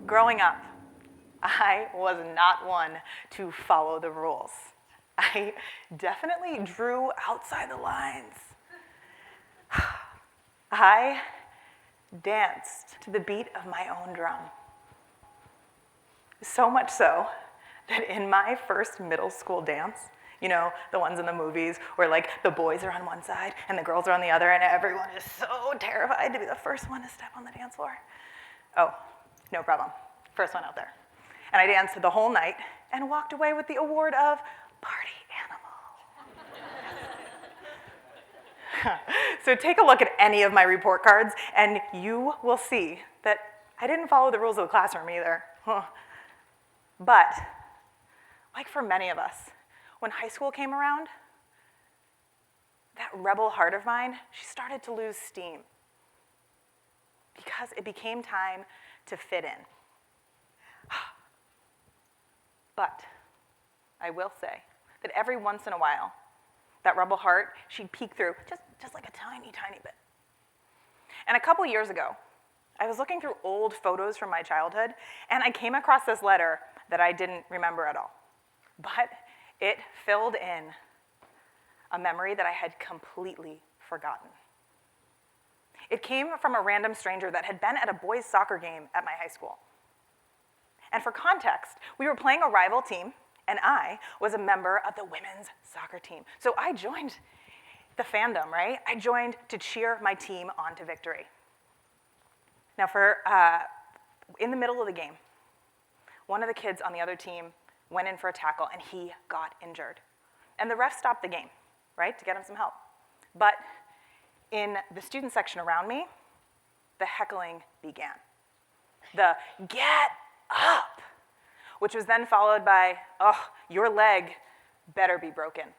Growing up, I was not one to follow the rules. I definitely drew outside the lines. I danced to the beat of my own drum. So much so that in my first middle school dance, you know, the ones in the movies where like the boys are on one side and the girls are on the other and everyone is so terrified to be the first one to step on the dance floor. Oh, no problem. First one out there. And I danced the whole night and walked away with the award of Party Animal. So take a look at any of my report cards and you will see that I didn't follow the rules of the classroom either. But, like for many of us, when high school came around, that rebel heart of mine, she started to lose steam because it became time to fit in. But I will say that every once in a while, that rebel heart, she'd peek through just like a tiny, tiny bit. And a couple years ago, I was looking through old photos from my childhood, and I came across this letter that I didn't remember at all. But it filled in a memory that I had completely forgotten. It came from a random stranger that had been at a boys' soccer game at my high school. And for context, we were playing a rival team, and I was a member of the women's soccer team. So I joined the fandom, right? I joined to cheer my team on to victory. Now, in the middle of the game, one of the kids on the other team went in for a tackle, and he got injured. And the ref stopped the game, right, to get him some help. But in the student section around me, the heckling began. The "get up," which was then followed by, "oh, your leg better be broken."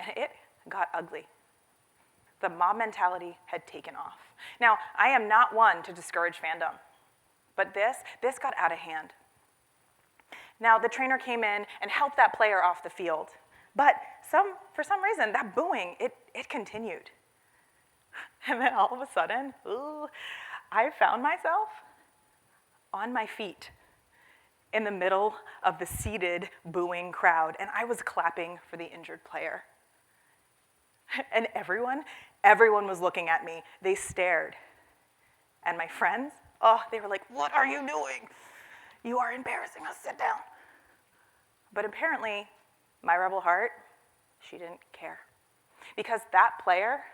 And it got ugly. The mob mentality had taken off. Now, I am not one to discourage fandom, but this got out of hand. Now, the trainer came in and helped that player off the field, but for some reason, that booing, it continued. And then all of a sudden, I found myself on my feet in the middle of the seated booing crowd, and I was clapping for the injured player. And everyone was looking at me. They stared. And my friends, they were like, "What are you doing? You are embarrassing us, sit down." But apparently, my rebel heart, she didn't care. Because that player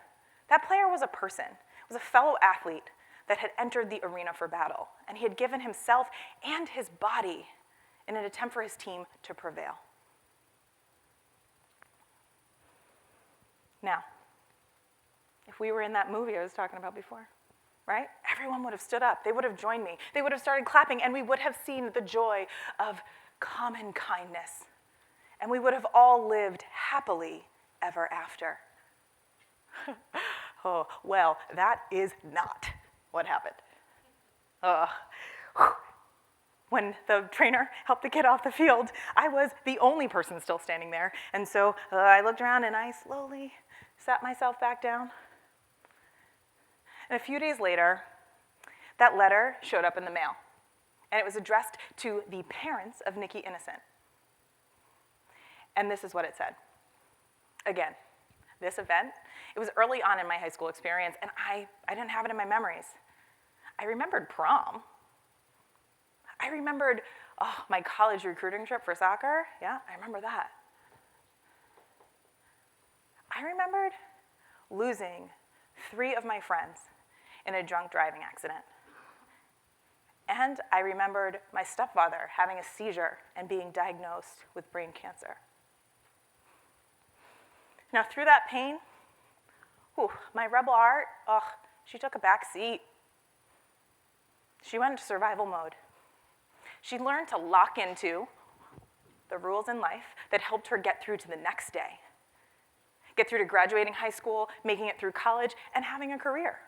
was a person, was a fellow athlete that had entered the arena for battle, and he had given himself and his body in an attempt for his team to prevail. Now, if we were in that movie I was talking about before, right? Everyone would have stood up. They would have joined me. They would have started clapping, and we would have seen the joy of common kindness. And we would have all lived happily ever after. Oh, well, that is not what happened. When the trainer helped the kid off the field, I was the only person still standing there. And so I looked around and I slowly sat myself back down. And a few days later, that letter showed up in the mail. And it was addressed to the parents of Nikki Innocent. And this is what it said. Again, this event, it was early on in my high school experience, and I didn't have it in my memories. I remembered prom. I remembered, my college recruiting trip for soccer. Yeah, I remember that. I remembered losing 3 of my friends in a drunk driving accident. And I remembered my stepfather having a seizure and being diagnosed with brain cancer. Now, through that pain, my rebel heart, she took a back seat. She went into survival mode. She learned to lock into the rules in life that helped her get through to the next day, get through to graduating high school, making it through college, and having a career.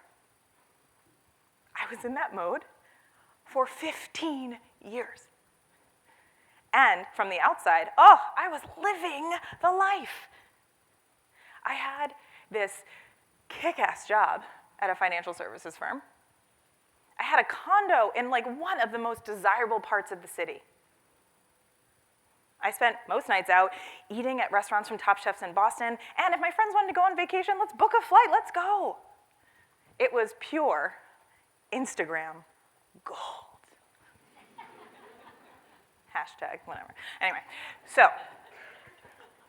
I was in that mode for 15 years. And from the outside, I was living the life. I had this kick-ass job at a financial services firm. I had a condo in like one of the most desirable parts of the city. I spent most nights out eating at restaurants from top chefs in Boston, and if my friends wanted to go on vacation, let's book a flight, let's go. It was pure Instagram gold. Hashtag, whatever. Anyway,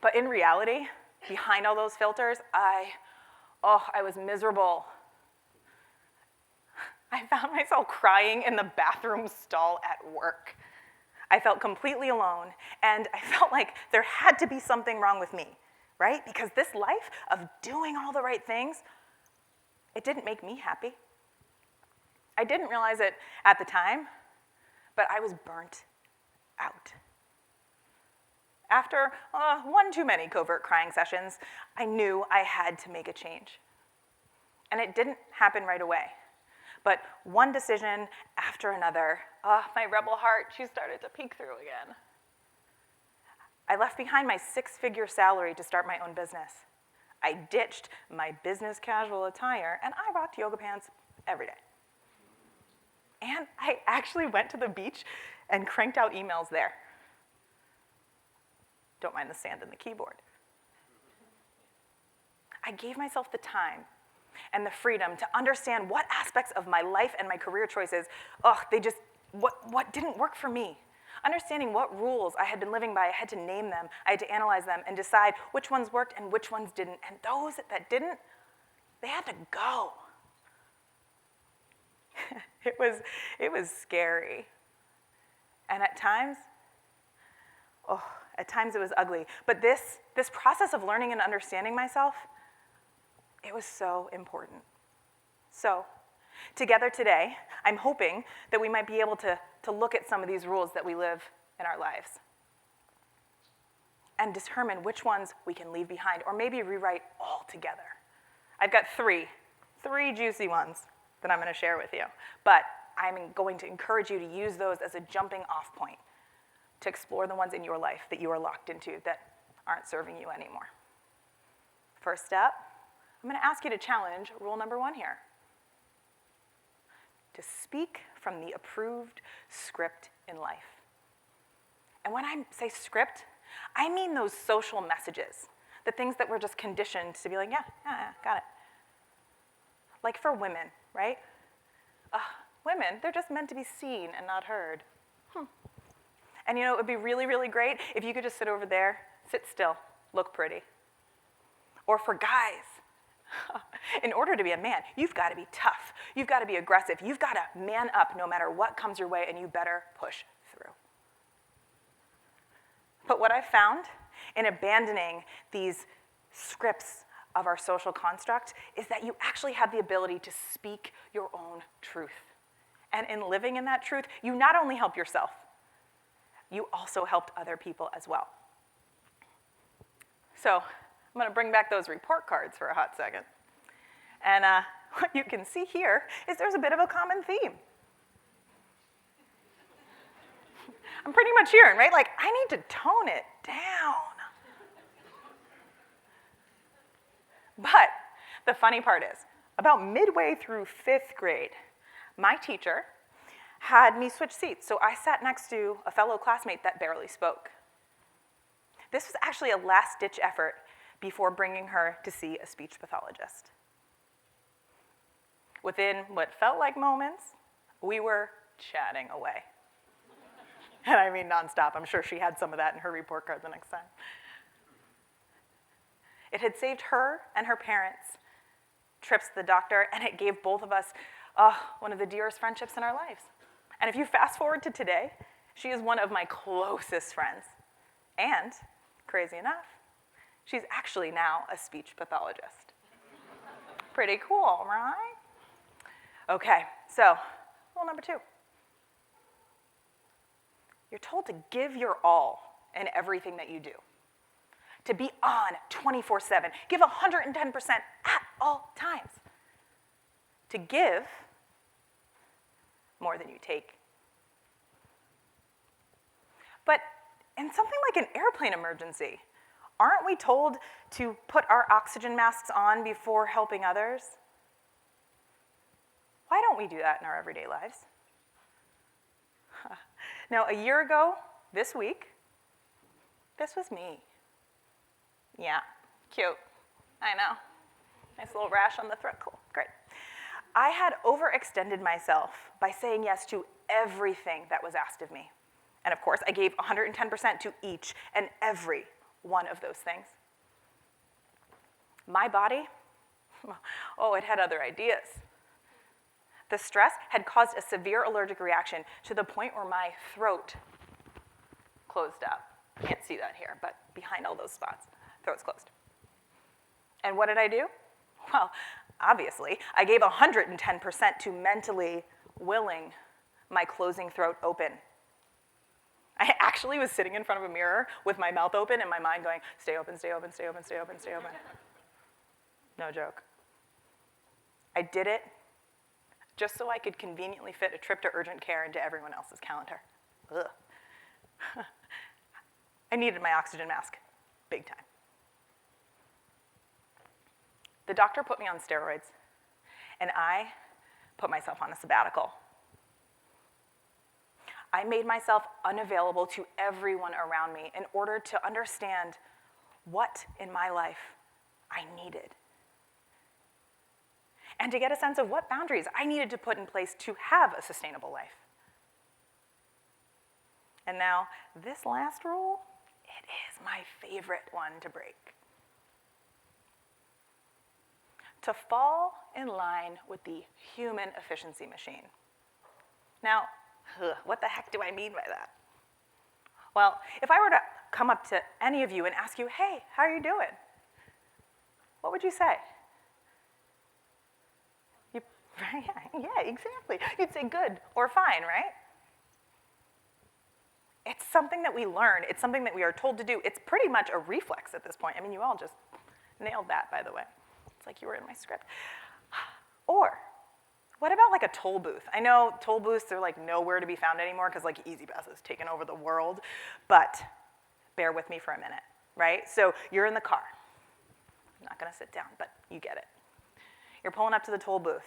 but in reality, behind all those filters, I was miserable. I found myself crying in the bathroom stall at work. I felt completely alone, and I felt like there had to be something wrong with me, right? Because this life of doing all the right things, it didn't make me happy. I didn't realize it at the time, but I was burnt out. After one too many covert crying sessions, I knew I had to make a change. And it didn't happen right away. But one decision after another, my rebel heart, she started to peek through again. I left behind my 6-figure salary to start my own business. I ditched my business casual attire, and I rocked yoga pants every day. And I actually went to the beach and cranked out emails there. Don't mind the sand in the keyboard. I gave myself the time and the freedom to understand what aspects of my life and my career choices, what didn't work for me. Understanding what rules I had been living by, I had to name them, I had to analyze them and decide which ones worked and which ones didn't. And those that didn't, they had to go. It was scary. And at times it was ugly. But this process of learning and understanding myself, it was so important. So, together today, I'm hoping that we might be able to look at some of these rules that we live in our lives and determine which ones we can leave behind or maybe rewrite altogether. I've got three juicy ones that I'm going to share with you, but I'm going to encourage you to use those as a jumping off point to explore the ones in your life that you are locked into that aren't serving you anymore. First step, I'm going to ask you to challenge rule number 1 here. To speak from the approved script in life. And when I say script, I mean those social messages, the things that we're just conditioned to be like, yeah, got it. Like for women, right? Women, they're just meant to be seen and not heard. And it would be really, really great if you could just sit over there, sit still, look pretty. Or for guys, in order to be a man, you've got to be tough. You've got to be aggressive. You've got to man up no matter what comes your way, and you better push through. But what I've found in abandoning these scripts of our social construct is that you actually have the ability to speak your own truth. And in living in that truth, you not only help yourself, you also helped other people as well. So I'm going to bring back those report cards for a hot second. And what you can see here is there's a bit of a common theme. I'm pretty much hearing, right? Like, I need to tone it down. But the funny part is, about midway through 5th grade, my teacher had me switch seats, so I sat next to a fellow classmate that barely spoke. This was actually a last-ditch effort before bringing her to see a speech pathologist. Within what felt like moments, we were chatting away. And I mean nonstop. I'm sure she had some of that in her report card the next time. It had saved her and her parents trips to the doctor, and it gave both of us one of the dearest friendships in our lives. And if you fast forward to today, she is one of my closest friends. And, crazy enough, she's actually now a speech pathologist. Pretty cool, right? Okay, so rule number 2. You're told to give your all in everything that you do. To be on 24/7. Give 110% at all times. To give more than you take. But in something like an airplane emergency, aren't we told to put our oxygen masks on before helping others? Why don't we do that in our everyday lives? Now, a year ago, this week, this was me. Yeah, cute. I know. Nice little rash on the throat. Cool, great. I had overextended myself by saying yes to everything that was asked of me. And of course, I gave 110% to each and every one of those things. My body, oh, it had other ideas. The stress had caused a severe allergic reaction to the point where my throat closed up. Can't see that here, but behind all those spots, throat's closed. And what did I do? Well, obviously, I gave 110% to mentally willing my closing throat open. I actually was sitting in front of a mirror with my mouth open and my mind going, stay open, stay open, stay open, stay open, stay open. No joke. I did it just so I could conveniently fit a trip to urgent care into everyone else's calendar. Ugh. I needed my oxygen mask, big time. The doctor put me on steroids, and I put myself on a sabbatical. I made myself unavailable to everyone around me in order to understand what in my life I needed, and to get a sense of what boundaries I needed to put in place to have a sustainable life. And now, this last rule, it is my favorite one to break. To fall in line with the human efficiency machine. Now, what the heck do I mean by that? Well, if I were to come up to any of you and ask you, hey, how are you doing? What would you say? Yeah, exactly. You'd say good or fine, right? It's something that we learn. It's something that we are told to do. It's pretty much a reflex at this point. I mean, you all just nailed that, by the way. It's like you were in my script. Or, what about like a toll booth? I know toll booths are like nowhere to be found anymore because like EasyBus has taken over the world, but bear with me for a minute, right? So you're in the car. I'm not gonna sit down, but you get it. You're pulling up to the toll booth.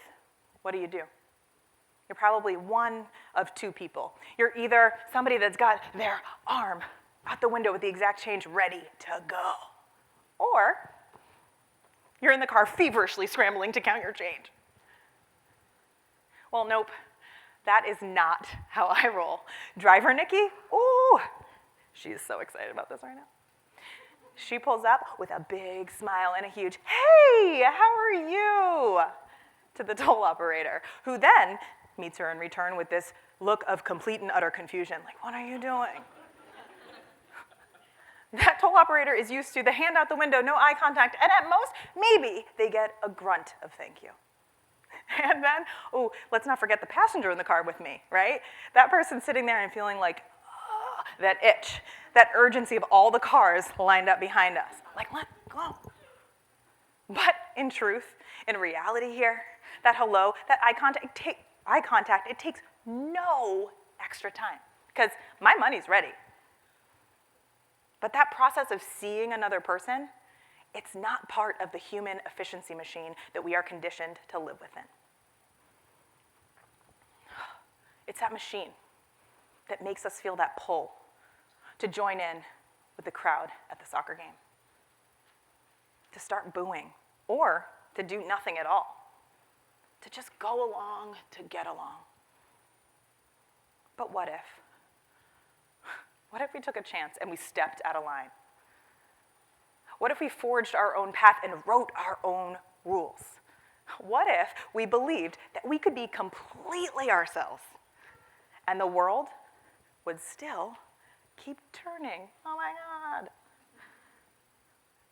What do? You're probably one of two people. You're either somebody that's got their arm out the window with the exact change ready to go, or you're in the car feverishly scrambling to count your change. Well, nope, that is not how I roll. Driver Nikki, ooh, she's so excited about this right now. She pulls up with a big smile and a huge, hey, how are you? To the toll operator, who then meets her in return with this look of complete and utter confusion, like, what are you doing? That toll operator is used to the hand out the window, no eye contact, and at most, maybe they get a grunt of thank you. And then, oh, let's not forget the passenger in the car with me, right? That person sitting there and feeling like, oh, that itch, that urgency of all the cars lined up behind us. Like, let go. But in truth, in reality here, that hello, that eye contact, it takes no extra time because my money's ready. But that process of seeing another person, it's not part of the human efficiency machine that we are conditioned to live within. It's that machine that makes us feel that pull to join in with the crowd at the soccer game, to start booing, or to do nothing at all, to just go along to get along. But what if? What if we took a chance and we stepped out of line? What if we forged our own path and wrote our own rules? What if we believed that we could be completely ourselves and the world would still keep turning? Oh my God.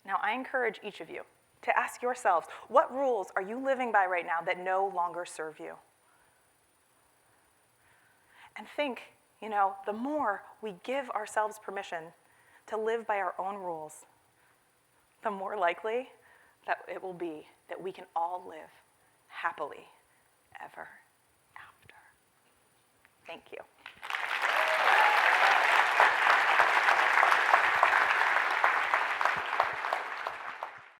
Now, I encourage each of you to ask yourselves, what rules are you living by right now that no longer serve you? And think, the more we give ourselves permission to live by our own rules, the more likely that it will be that we can all live happily ever after. Thank you.